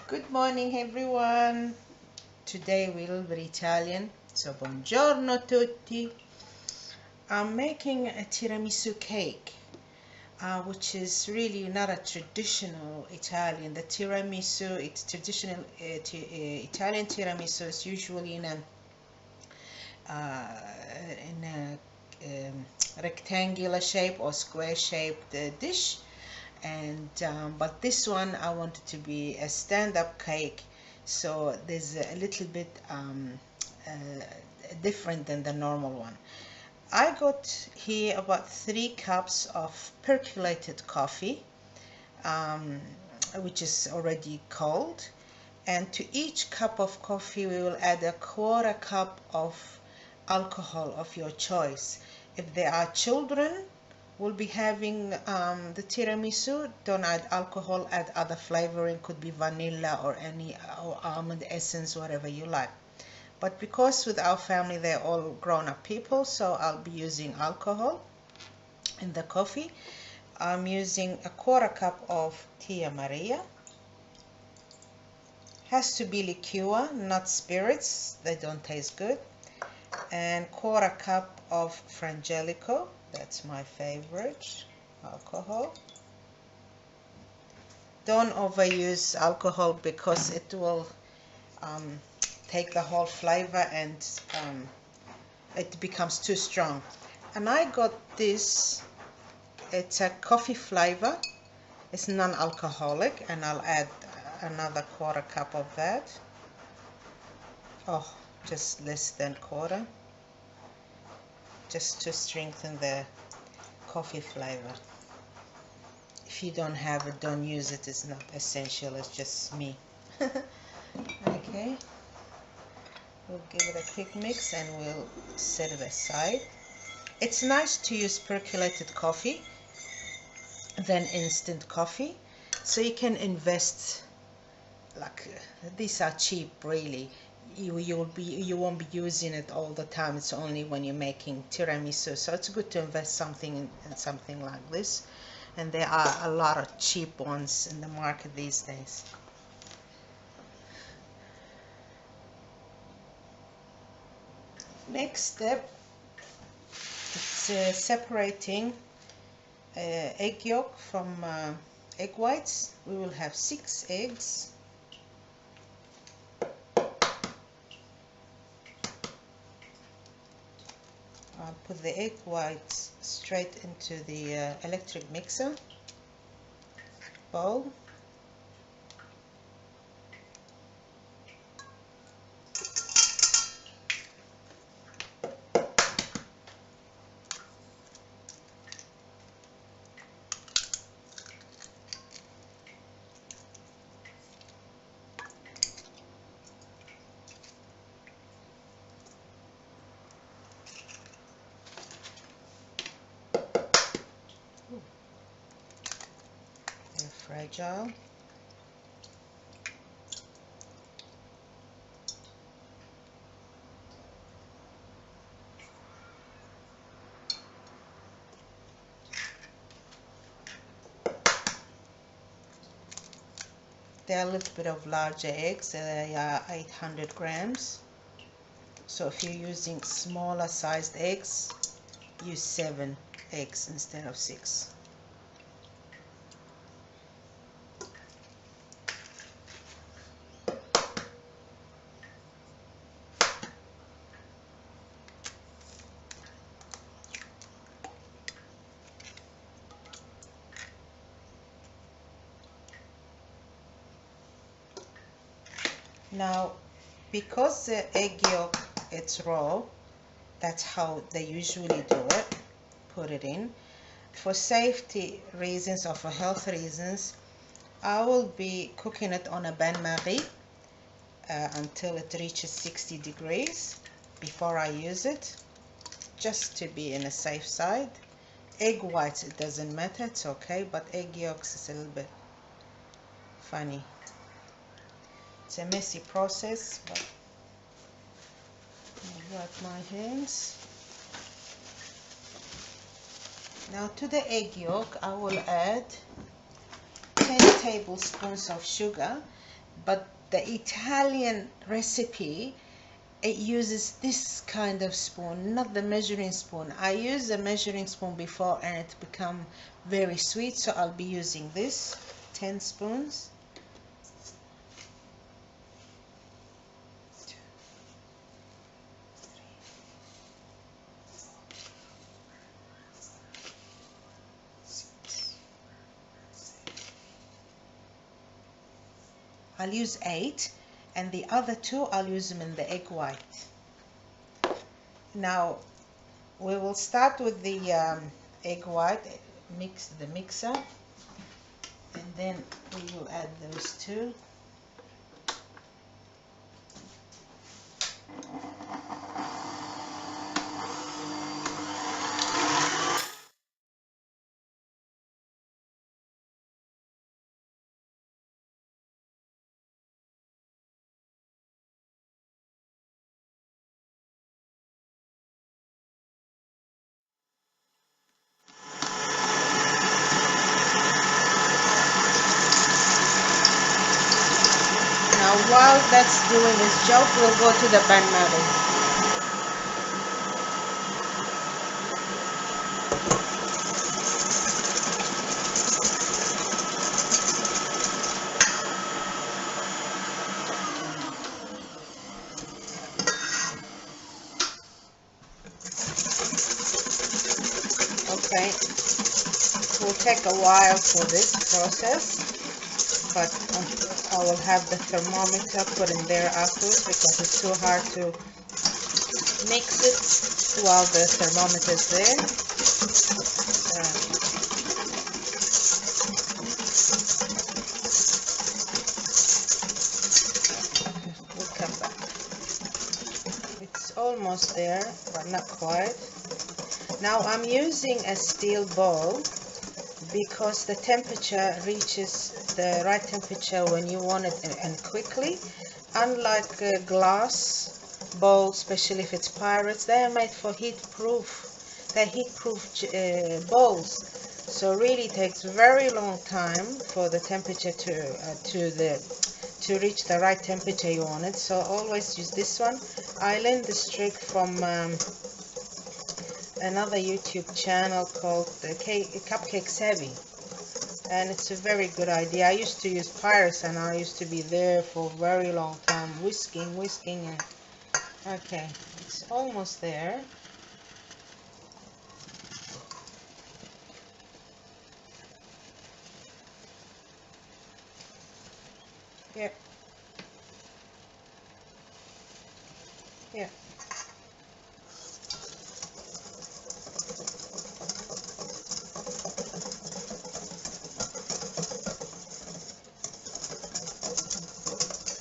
Good morning everyone. Today we'll be Italian, so buongiorno tutti. I'm making a tiramisu cake, which is really not a traditional Italian. The tiramisu, it's traditional Italian tiramisu is usually in a rectangular shape or square shaped dish. And but this one I want it to be a stand-up cake, so there's a little bit different than the normal one. I got here about 3 cups of percolated coffee, which is already cold, and to each cup of coffee we will add a 1/4 cup of alcohol of your choice. If there are children we'll be having the tiramisu, don't add alcohol, add other flavoring, could be vanilla or almond essence, whatever you like. But because with our family they're all grown-up people, so I'll be using alcohol in the coffee. I'm using a 1/4 cup of Tia Maria. Has to be liqueur, not spirits, they don't taste good. And 1/4 cup of Frangelico. That's my favorite alcohol. Don't overuse alcohol because it will take the whole flavor and it becomes too strong. And I got this, it's a coffee flavor, it's non-alcoholic, and I'll add another 1/4 cup of that. Oh, just less than 1/4, just to strengthen the coffee flavor. If you don't have it, don't use it, it's not essential, it's just me. Okay, we'll give it a quick mix and we'll set it aside. It's nice to use percolated coffee than instant coffee, so you can invest, like these are cheap really. You won't be using it all the time, it's only when you're making tiramisu, so it's good to invest something in something like this, and there are a lot of cheap ones in the market these days. Next step, it's separating egg yolk from egg whites. We will have 6 eggs. I'll put the egg whites straight into the electric mixer bowl. They're fragile. They're a little bit of larger eggs, they are 800 grams. So if you're using smaller sized eggs, use 7 eggs instead of 6. Now, because the egg yolk, it's raw, that's how they usually do it, put it in. For safety reasons or for health reasons, I will be cooking it on a bain-marie until it reaches 60 degrees before I use it, just to be in a safe side. Egg whites, it doesn't matter, it's okay, but egg yolks is a little bit funny. It's a messy process, but I'll wipe my hands. Now to the egg yolk I will add 10 tablespoons of sugar, but the Italian recipe, it uses this kind of spoon, not the measuring spoon. I used a measuring spoon before and it become very sweet, so I'll be using this 10 spoons. I'll use 8, and the other 2 I'll use them in the egg white. Now we will start with the egg white, mix the mixer, and then we will add those 2. Now while that's doing its job, we'll go to the bain-marie. Okay, it will take a while for this process, but I will have the thermometer put in there afterwards because it's too hard to mix it while the thermometer is there. We'll come back. It's almost there, but not quite. Now I'm using a steel bowl because the temperature reaches the right temperature when you want it and quickly. Unlike glass bowls, especially if it's Pyrex, they are made for heat-proof. They're heat-proof bowls, so really takes very long time for the temperature to reach the right temperature you want it. So always use this one. I learned this trick from another YouTube channel called Cupcake Savvy, and it's a very good idea. I used to use Pyrex and I used to be there for a very long time whisking and okay, it's almost there. Yep.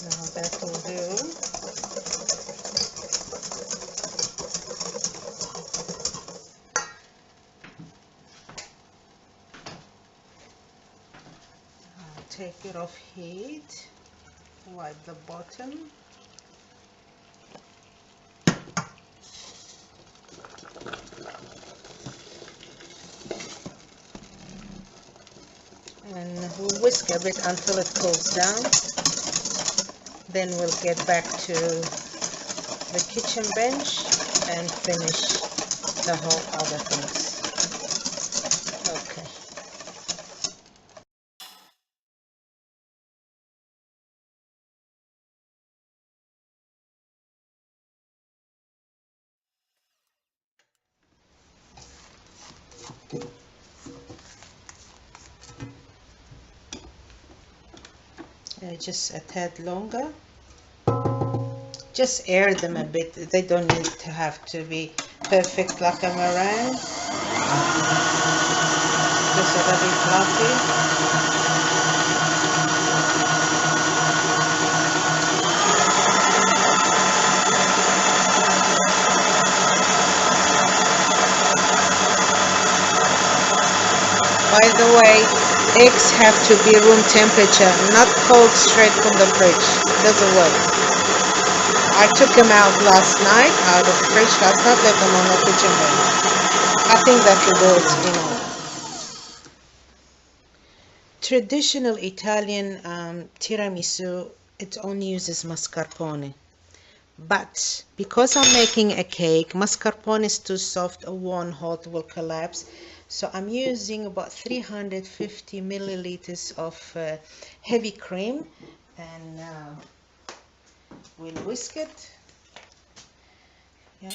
Now that will do. I'll take it off heat, wipe the bottom. And we'll whisk a bit until it cools down. Then we'll get back to the kitchen bench and finish the whole other things. Okay. Just a tad longer. Just air them a bit. They don't need to have to be perfect like a meringue. Just a little fluffy. By the way, eggs have to be room temperature, not cold straight from the fridge. Doesn't work. I took them out last night, out of the fridge last night, left them on the kitchen bench. I think that will do it, you know. Traditional Italian tiramisu it only uses mascarpone. But because I'm making a cake, mascarpone is too soft, a warm hot will collapse. So I'm using about 350 milliliters of heavy cream, and we'll whisk it. Yeah.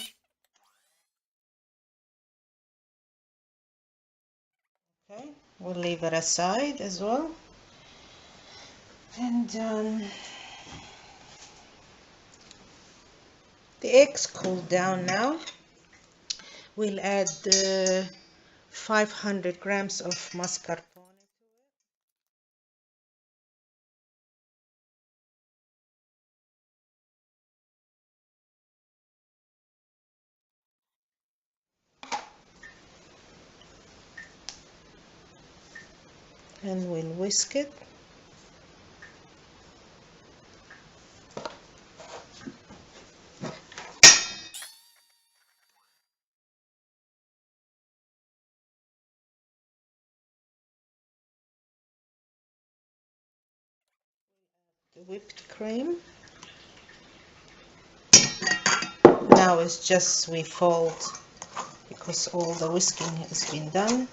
Okay, we'll leave it aside as well. And the eggs cool down now. We'll add 500 grams of mascarpone. And we'll whisk it. The whipped cream. Now it's just we fold because all the whisking has been done.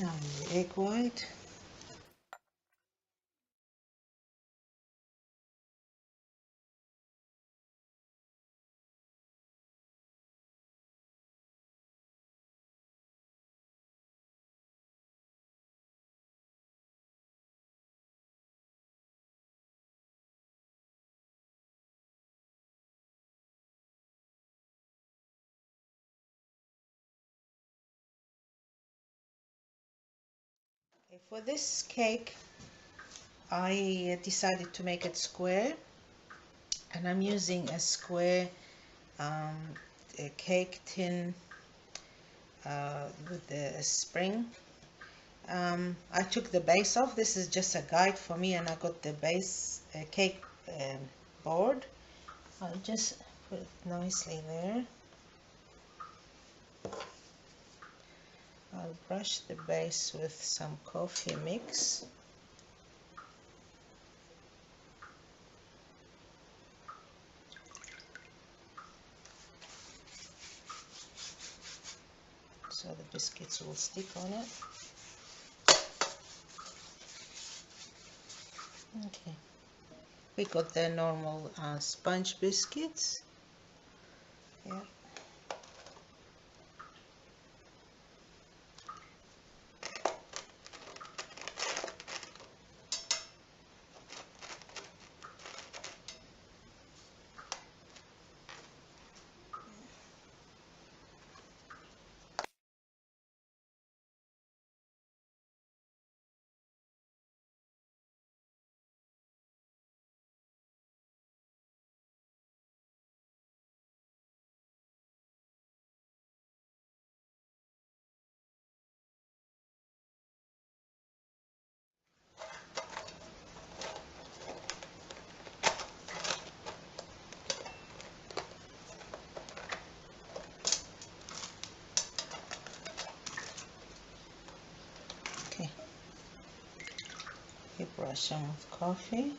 Now the egg white. Okay, for this cake, I decided to make it square, and I'm using a square a cake tin with the spring. I took the base off. This is just a guide for me, and I got the base cake board. I'll just put it nicely there. I'll brush the base with some coffee mix. So the biscuits will stick on it. Okay. We got the normal sponge biscuits. Yeah. Okay. You brush them with coffee.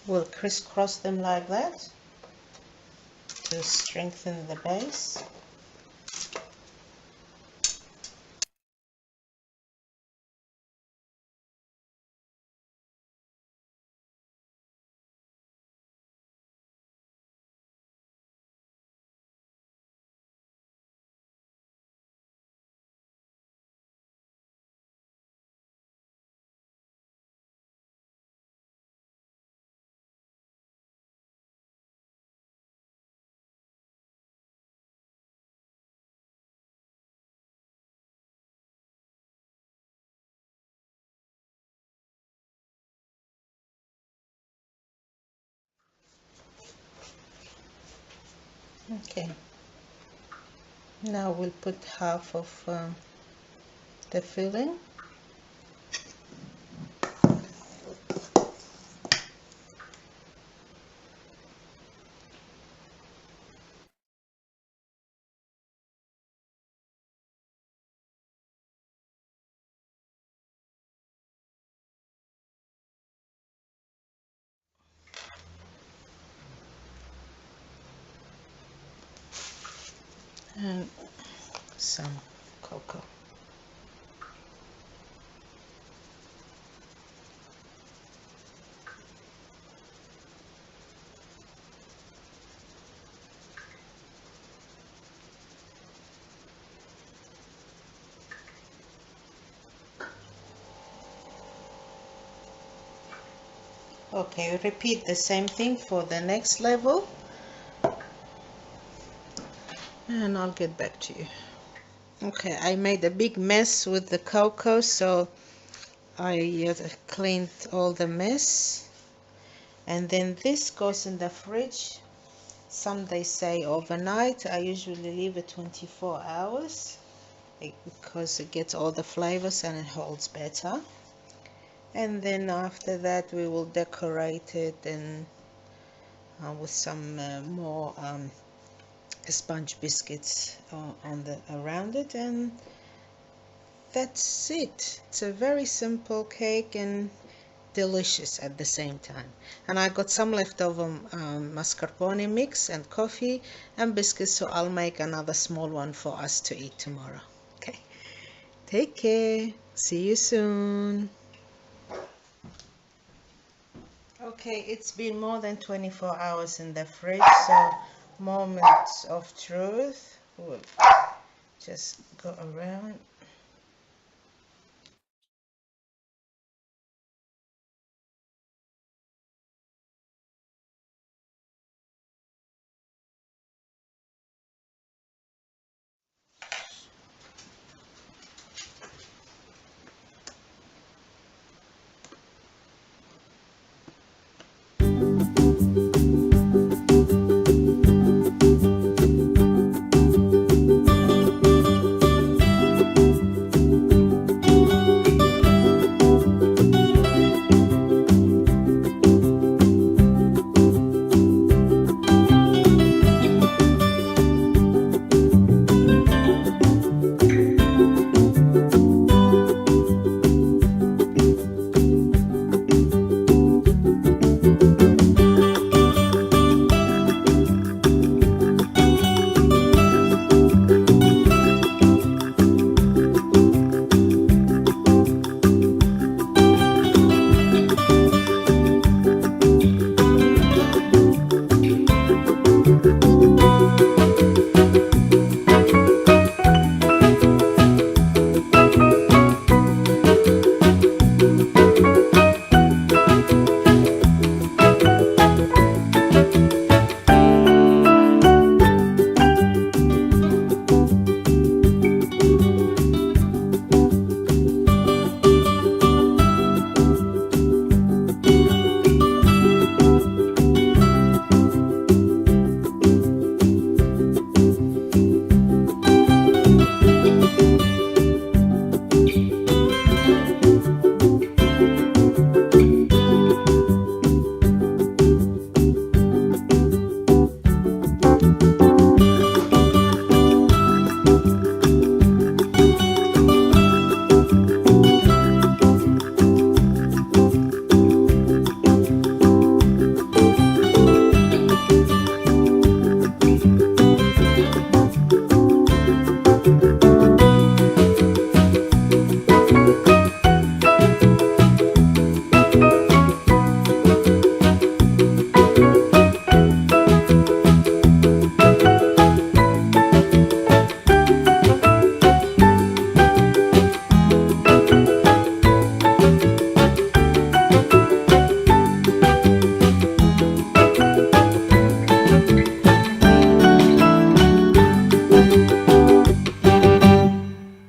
We'll crisscross them like that to strengthen the base. Okay, now we'll put half of the filling. And some cocoa. Okay, repeat the same thing for the next level, and I'll get back to you. Okay, I made a big mess with the cocoa, so I cleaned all the mess, and then this goes in the fridge. Some they say overnight. I usually leave it 24 hours because it gets all the flavors and it holds better. And then after that we will decorate it and with some more sponge biscuits around it, and that's it. It's a very simple cake and delicious at the same time. And I got some leftover mascarpone mix and coffee and biscuits, so I'll make another small one for us to eat tomorrow. Okay, take care, see you soon. Okay, it's been more than 24 hours in the fridge, so moment of truth. We'll just go around.